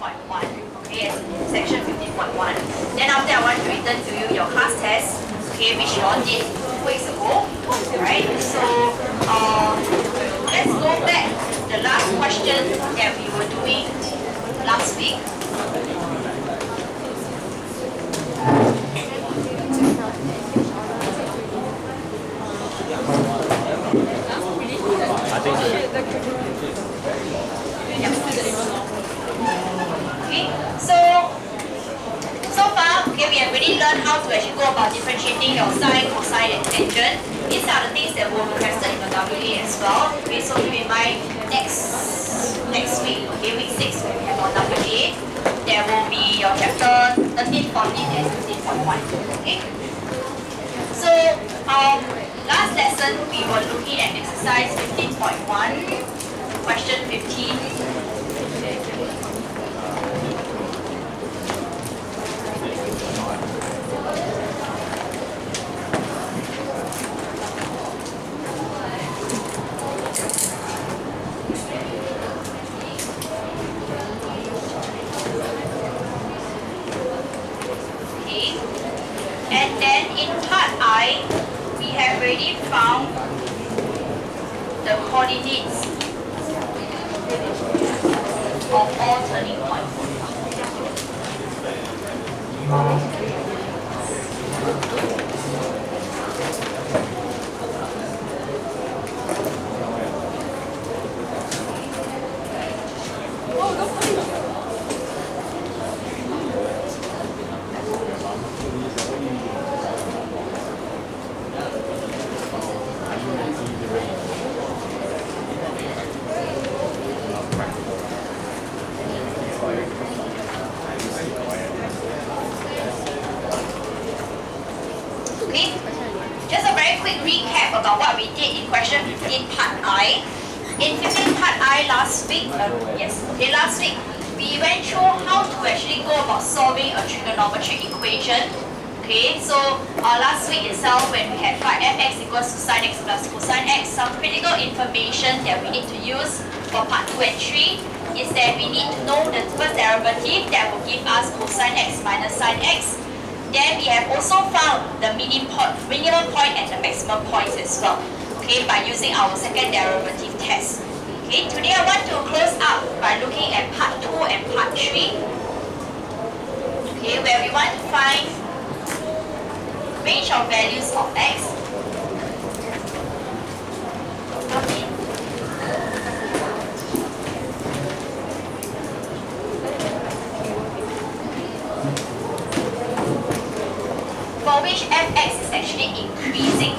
15.1. Okay, as in section 15.1. Then after I want to return to you your class test, okay, which you all did 2 weeks ago. Right? So let's go back to the last question that we were doing last week. I think so. Okay, so far, okay, we have already learned how to actually go about differentiating your sine, cosine, and tangent. These are the things that were requested in the WA as well. Okay, so keep in mind next week, okay, week 6, when we have our WA, there will be your chapter 13, 14, and 15.1. Okay. So last lesson we were looking at exercise 15.1, question 15. And then in part I, we have already found the coordinates of all turning points. Okay, just a very quick recap about what we did in question 15 part I. In 15 part I last week, last week, we went through how to actually go about solving a trigonometric equation. Okay, so last week itself, when we had fx equals to sin x plus cosine x, some critical information that we need to use for part 2 and 3 is that we need to know the first derivative that will give us cosine x minus sin x. Then we have also found the minimum point and the maximum points as well, okay, by using our second derivative test. Okay, today I want to close up by looking at part 2 and part 3, okay, where we want to find range of values of x. Okay. For which fx is actually increasing.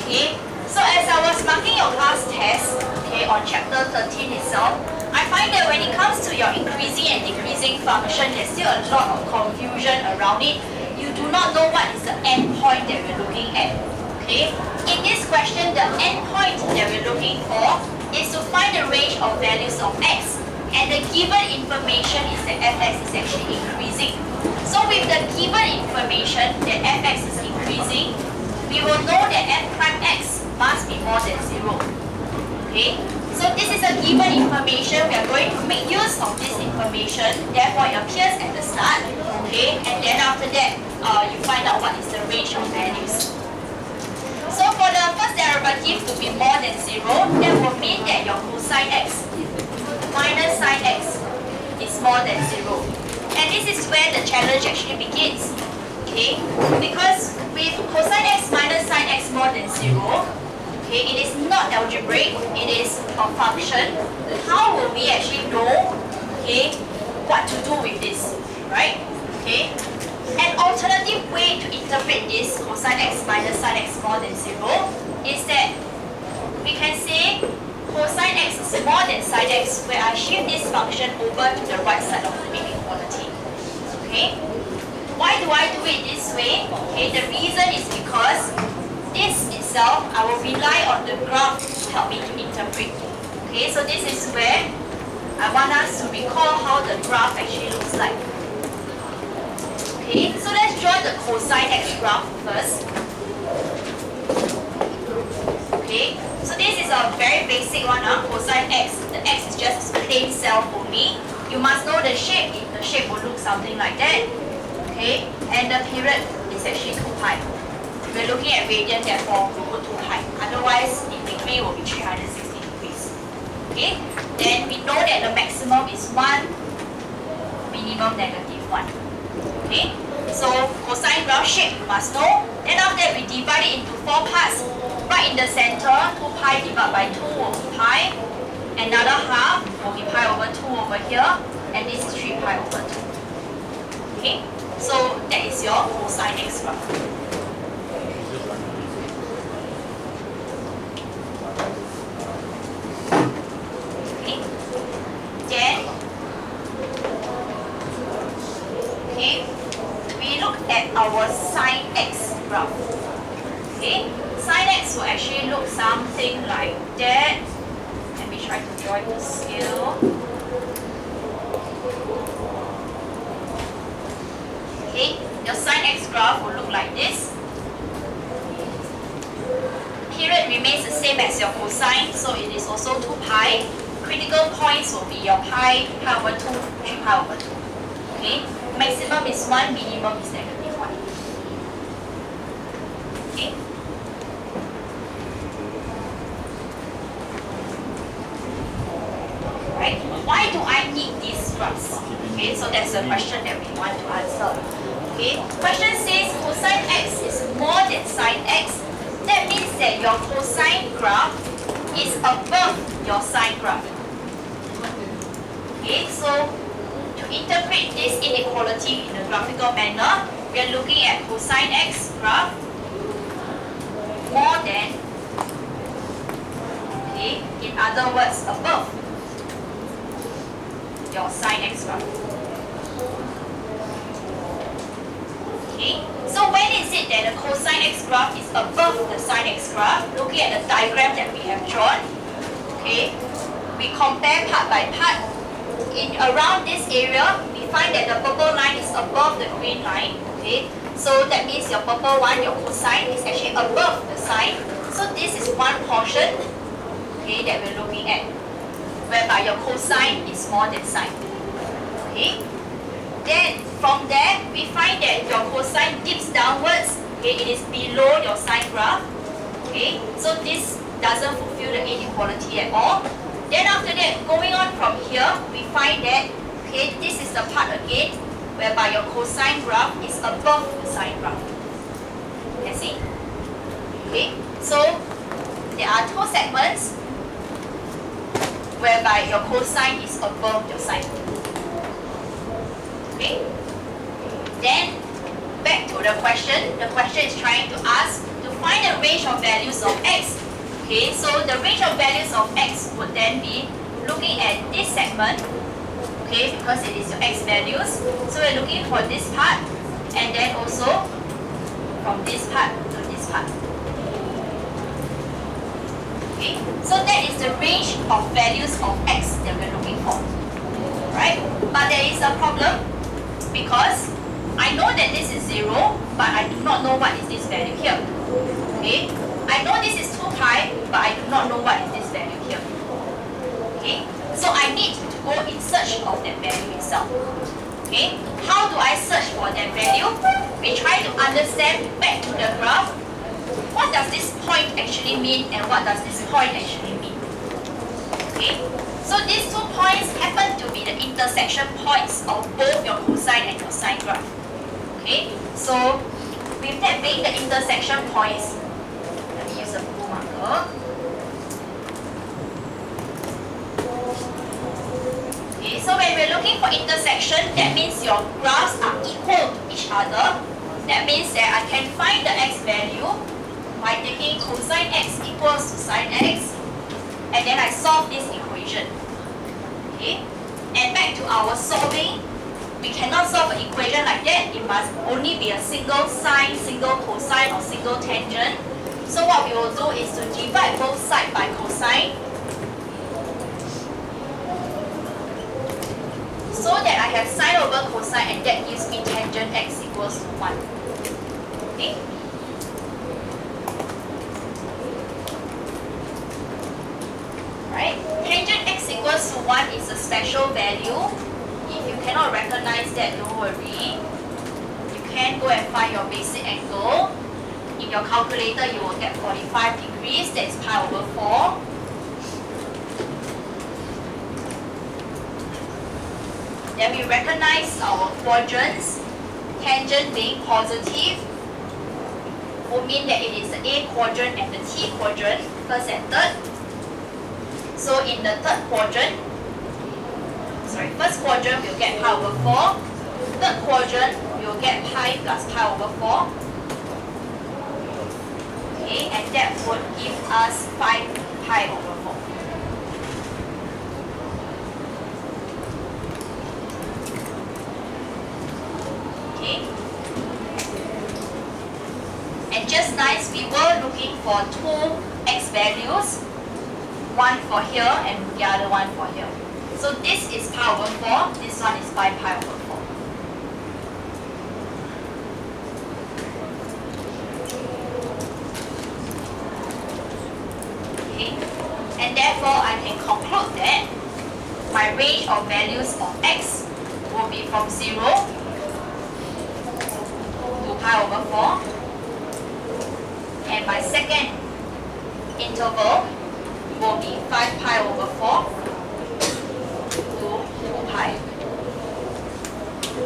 Okay, so as I was marking your class test, okay, on chapter 13 itself, I find that when it comes to your increasing and decreasing function, there's still a lot of confusion around it. You do not know what is the end point that we're looking at. Okay, in this question, the end point that we're looking for is to find the range of values of x, and the given information is that fx is actually increasing. So with the given information that fx is increasing, we will know that f prime x must be more than 0. Okay, so this is a given information. We are going to make use of this information. Therefore, it appears at the start. Okay, and then after that, you find out what is the range of values. So for the first derivative to be more than 0, that will mean that your cosine x minus sin x is more than 0. And this is where the challenge actually begins. Okay, because with cosine x minus sin x more than 0, okay, it is not algebraic, it is a function. How will we actually know, okay, what to do with this, right? Okay, an alternative way to interpret this cosine x minus sin x more than 0 is that we can say cosine x is more than sin x, where I shift this function over to the right side of the inequality. Okay, why do I do it this way? Okay, the reason is because this itself, I will rely on the graph to help me to interpret. Okay, so this is where I want us to recall how the graph actually looks like. Okay, so let's draw the cosine x graph first. Okay, so this is a very basic one, cosine x. The x is just a plain cell only. you must know the shape. The shape will look something like that. Okay, and the period is actually 2 pi. We're looking at radian, therefore we put 2 pi. Otherwise, in degree will be 360 degrees. Okay, then we know that the maximum is 1, minimum -1. Okay, so cosine graph shape you must know. Then after that we divide it into 4 parts. Right in the center, 2 pi divided by 2 will be pi. Another half will be pi over 2 over here. And this is 3 pi over 2. Okay, so that is your cosine x graph. Okay, then we look at our sine x graph. Okay, sine x will actually look something like that. Let me try to draw the scale. Okay, your sine x graph will look like this. Period remains the same as your cosine, so it is also 2 pi. Critical points will be your pi over 2, 3 pi over 2. Okay, maximum is 1, minimum is -1. Okay. Right? Why do I need these graphs? Okay, so that's the question that we want to answer. Okay, question says cosine x is more than sine x. That means that your cosine graph is above your sine graph. Okay, so to interpret this inequality in a graphical manner, we are looking at cosine x graph more than, okay, in other words, above your sine x graph. Okay, so when is it that the cosine x graph is above the sine x graph? Looking at the diagram that we have drawn, okay, we compare part by part. In around this area, we find that the purple line is above the green line. Okay, so that means your purple one, your cosine, is actually above the sine. So this is one portion, okay, that we're looking at, whereby your cosine is more than sine. Okay, then from there we find that your cosine dips downwards. Okay, it is below your sine graph. Okay, so this doesn't fulfill the inequality at all. Then after that, going on from here, we find that, okay, this is the part again whereby your cosine graph is above the sine graph. Can see? Okay, so there are 2 segments whereby your cosine is above your sine. Okay, then back to the question. The question is trying to ask to find the range of values of x. Okay, so the range of values of x would then be looking at this segment, okay, because it is your x values. So we're looking for this part, and then also from this part to this part. Okay, so that is the range of values of x that we're looking for, right? But there is a problem because I know that this is 0, but I do not know what is this value here. Okay, I know this is 2 pi, but I do not know what is this value here. Okay, so I need to go in search of that value itself. Okay, how do I search for that value? We try to understand back to the graph. What does this point actually mean, and what does this point actually mean? Okay, so these 2 points happen to be the intersection points of both your cosine and your sine graph. Okay, so with that being the intersection points, let me use a blue marker. Okay, so when we're looking for intersection, that means your graphs are equal to each other. That means that I can find the x value by taking cosine x equals to sine x, and then I solve this equation. Okay, and back to our solving, we cannot solve an equation like that. It must only be a single sine, single cosine, or single tangent. So what we will do is to divide both sides by cosine, so that I have sine over cosine, and that gives me tangent x equals to 1. Okay. Right? Tangent x equals to 1 is a special value if you cannot recognize that, don't worry. You can go and find your basic angle. In your calculator, you will get 45 degrees. That is pi over 4. Then we recognize our quadrants. Tangent being positive will mean that it is the A quadrant and the T quadrant, first and third. So in the first quadrant we'll get pi over 4. Third quadrant we'll get pi plus pi over 4. Okay, and that would give us 5 pi over 4. Okay. And just nice, we were looking for 2 x values. One for here and the other one for here. So this is pi over 4, this one is 5 pi over 4. Okay, and therefore I can conclude that my range of values of x will be from 0 to pi over 4. And my second interval will be 5 pi over 4 to 2 pi.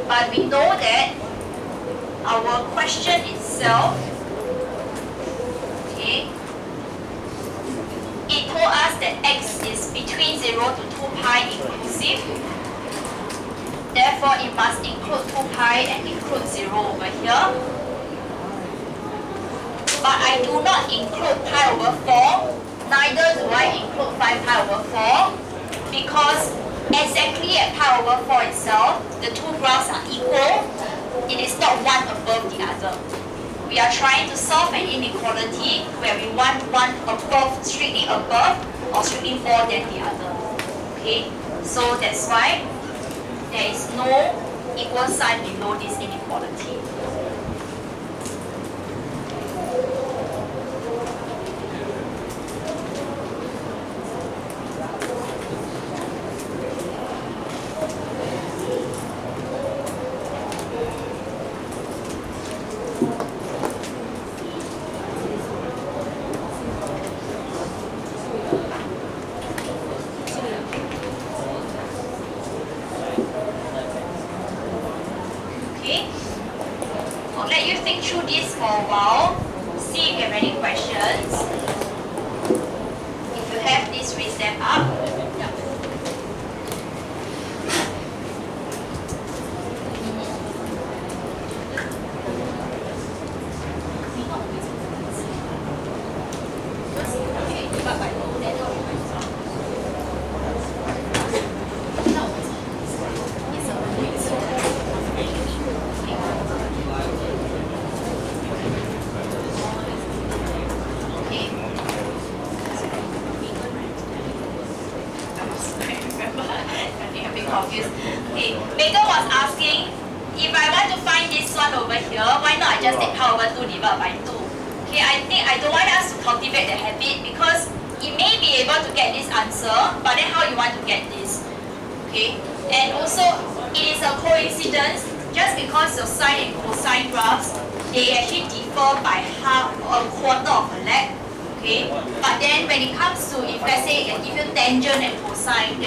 But we know that our question itself, okay, it told us that x is between 0 to 2 pi inclusive. Therefore, it must include 2 pi and include 0 over here. But I do not include pi over 4. Neither do I include 5 pi over 4, because exactly at pi over 4 itself, the 2 graphs are equal. It is not one above the other. We are trying to solve an inequality where we want one above, strictly above, or strictly more than the other. Okay, so that's why there is no equal sign below this inequality. I'll let you think through this for a while, see if you have any questions. If you have, please raise them up. Yeah. Confused. Okay, Megan was asking, if I want to find this one over here, why not I just take pi over 2 divided by 2? Okay, I don't want us to cultivate the habit, because it may be able to get this answer, but then how you want to get this? Okay, and also it is a coincidence, just because your sine and cosine graphs, they actually differ by half or a quarter of a leg. Okay, but then when it comes to, if let's say I give you tangent and cosine,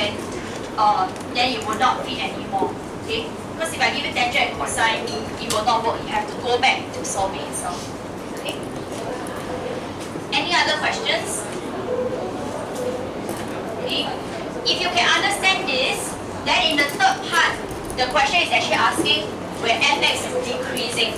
then you will not fit anymore. Okay? Because if I give you tangent and cosine, it will not work. You have to go back to solving itself. Okay? Any other questions? Okay? If you can understand this, then in the third part, the question is actually asking where fx is decreasing.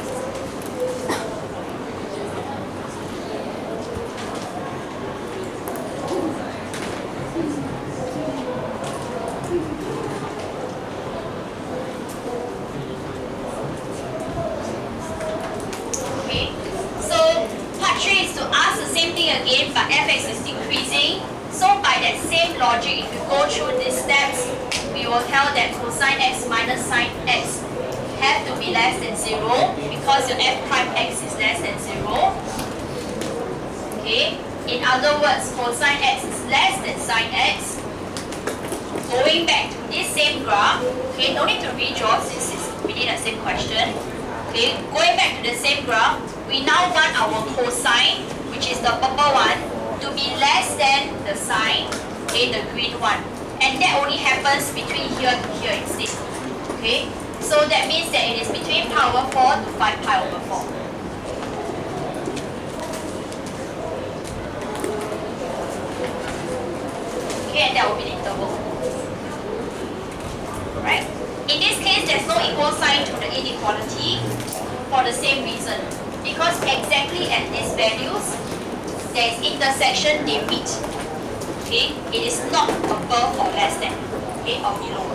Again, but fx is decreasing. So by that same logic, if you go through these steps, we will tell that cosine x minus sine x have to be less than 0 because your f prime x is less than 0. Okay. In other words, cosine x is less than sine x. going back to this same graph, okay, no need to redraw since it's within the same question. Okay, going back to the same graph, we now want our cosine, which is the purple one, to be less than the sine, okay, the green one. And that only happens between here to here instead. Okay, so that means that it is between pi over 4 to 5 pi over 4. Okay, and that will be the interval. Right? In this case, there's no equal sign to the inequality for the same reason. Because exactly at these values, there is intersection they meet. Okay? It is not above or less than, okay, or below.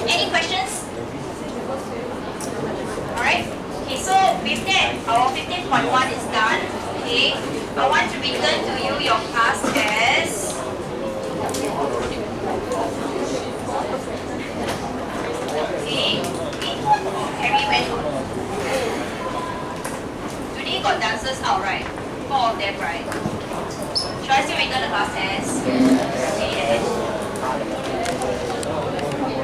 Any questions? Alright. Okay, so with that, our 15.1 is done. Okay. I want to return to you your class test. Okay. Harry went home. Today got dancers out, right? 4 of them, right? Should I still return the class test? Okay, then.